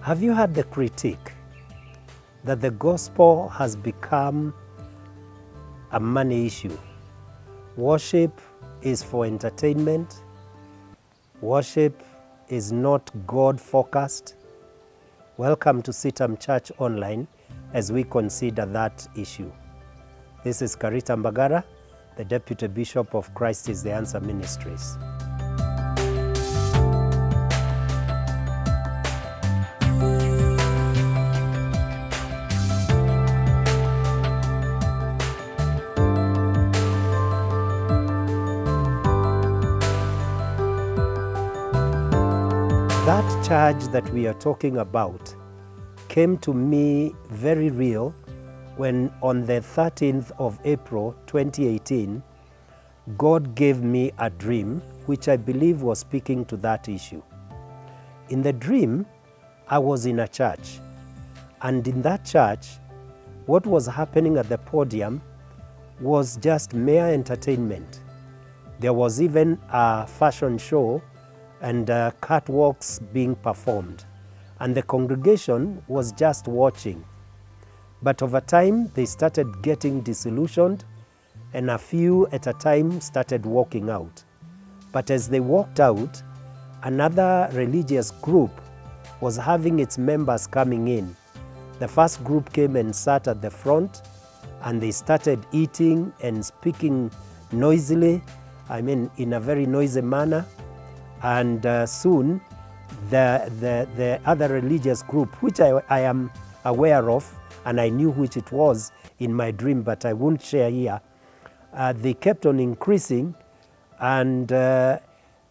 Have you heard the critique that the gospel has become a money issue? Worship is for entertainment. Worship is not God-focused. Welcome to CITAM ChurchOnline as we consider that issue. This is Karita Mbagara, the Deputy Bishop of Christ is the Answer Ministries. That charge that we are talking about came to me very real when on the 13th of April 2018, God gave me a dream which I believe was speaking to that issue. In the dream, I was in a church, and in that church, what was happening at the podium was just mere entertainment. There was even a fashion show and catwalks being performed, and the congregation was just watching. But over time, they started getting disillusioned, and a few at a time started walking out. But as they walked out, another religious group was having its members coming in. The first group came and sat at the front, and they started eating and speaking noisily, in a very noisy manner. And soon, the other religious group, which I am aware of, and I knew which it was in my dream, but I won't share here, they kept on increasing, and there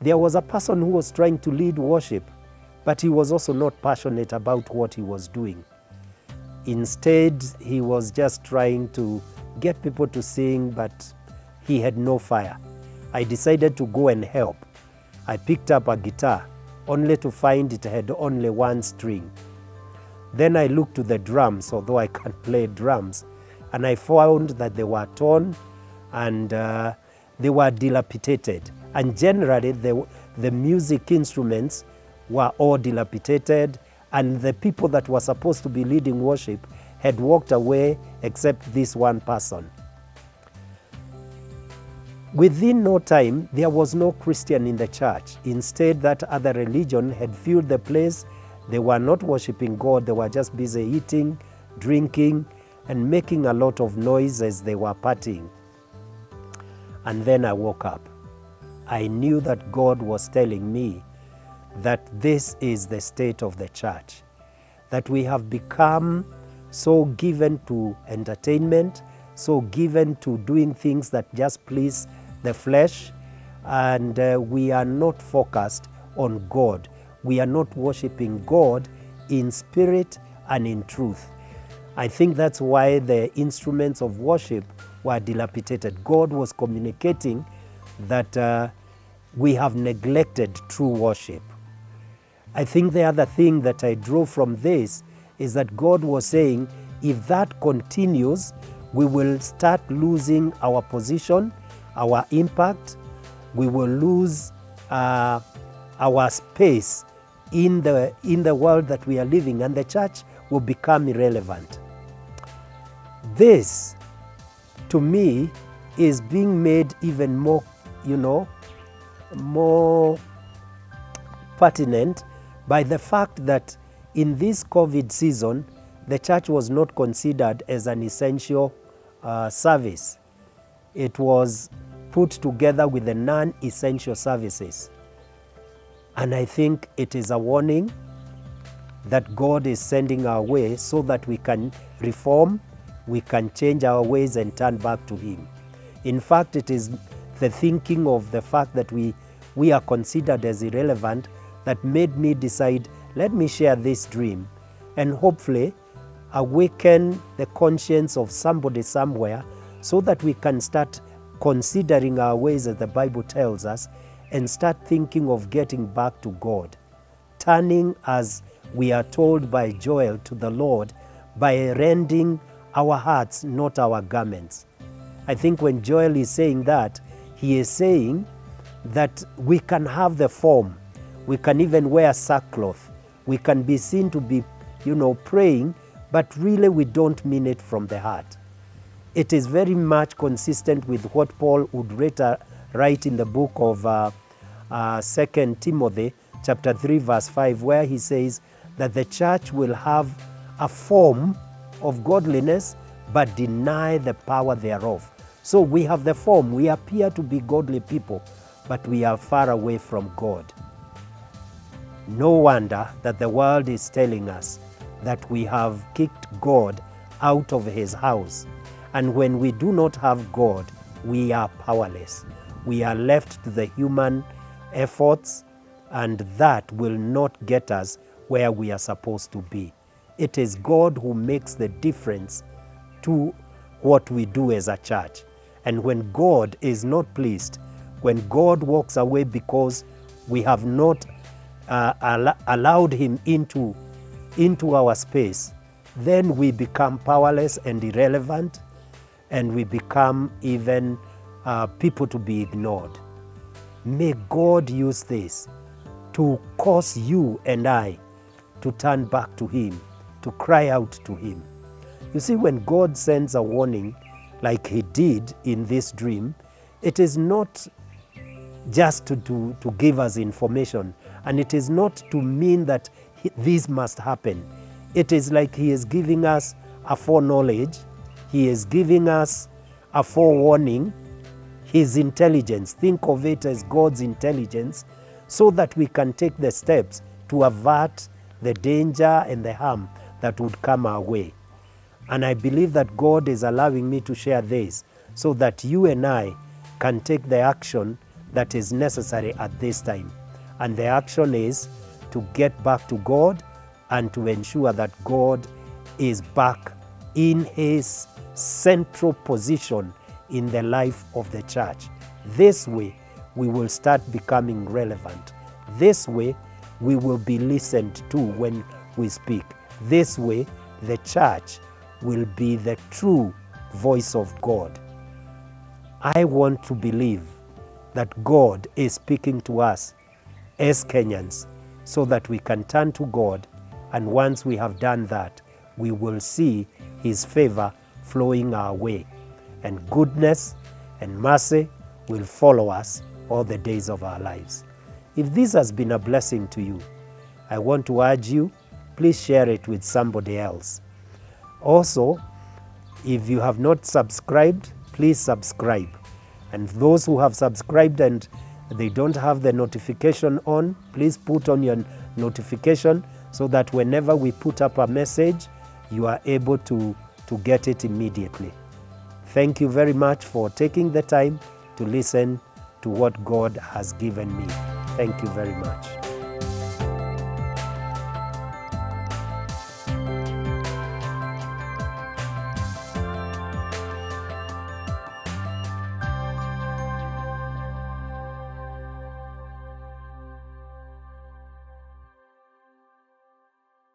was a person who was trying to lead worship, but he was also not passionate about what he was doing. Instead, he was just trying to get people to sing, but he had no fire. I decided to go and help. I picked up a guitar, only to find it had only one string. Then I looked to the drums, although I can't play drums, and I found that they were torn and they were dilapidated. And generally, the music instruments were all dilapidated, and the people that were supposed to be leading worship had walked away except this one person. Within no time, there was no Christian in the church. Instead, that other religion had filled the place. They were not worshiping God. They were just busy eating, drinking, and making a lot of noise as they were partying. And then I woke up. I knew that God was telling me that this is the state of the church, that we have become so given to entertainment, so given to doing things that just please the flesh, and we are not focused on God. We are not worshiping God in spirit and in truth. I think that's why the instruments of worship were dilapidated. God was communicating that we have neglected true worship. I think the other thing that I drew from this is that God was saying, if that continues, we will start losing our position, our impact. We will lose our space in the world that we are living, and the church will become irrelevant. This, to me, is being made even more, more pertinent by the fact that in this COVID season, the church was not considered as an essential service. It was put together with the non-essential services. And I think it is a warning that God is sending our way so that we can reform, we can change our ways and turn back to Him. In fact, it is the thinking of the fact that we are considered as irrelevant that made me decide, let me share this dream and hopefully awaken the conscience of somebody somewhere so that we can start considering our ways as the Bible tells us and start thinking of getting back to God, turning, as we are told by Joel, to the Lord by rending our hearts, not our garments. I think when Joel is saying that, he is saying that we can have the form, we can even wear sackcloth, We can be seen to be, praying, but really we don't mean it from the heart. It is very much consistent with what Paul would later write in the book of 2 Timothy chapter 3 verse 5, where he says that the church will have a form of godliness but deny the power thereof. So we have the form, we appear to be godly people, but we are far away from God. No wonder that the world is telling us that we have kicked God out of his house. And when we do not have God, we are powerless. We are left to the human efforts, and that will not get us where we are supposed to be. It is God who makes the difference to what we do as a church. And when God is not pleased, when God walks away because we have not allowed him into our space, then we become powerless and irrelevant, and we become even people to be ignored. May God use this to cause you and I to turn back to him, to cry out to him. You see, when God sends a warning like he did in this dream, it is not just to give us information, and it is not to mean that this must happen. It is like he is giving us a foreknowledge, he is giving us a forewarning, his intelligence. Think of it as God's intelligence, so that we can take the steps to avert the danger and the harm that would come our way. And I believe that God is allowing me to share this so that you and I can take the action that is necessary at this time. And the action is to get back to God and to ensure that God is back in his central position in the life of the church. This way, we will start becoming relevant. This way, we will be listened to when we speak. This way, the church will be the true voice of God. I want to believe that God is speaking to us as Kenyans so that we can turn to God, and once we have done that, we will see his favor flowing our way, and goodness and mercy will follow us all the days of our lives. If this has been a blessing to you, I want to urge you, please share it with somebody else. Also, if you have not subscribed, please subscribe. And those who have subscribed and they don't have the notification on, please put on your notification so that whenever we put up a message, you are able to get it immediately. Thank you very much for taking the time to listen to what God has given me. Thank you very much.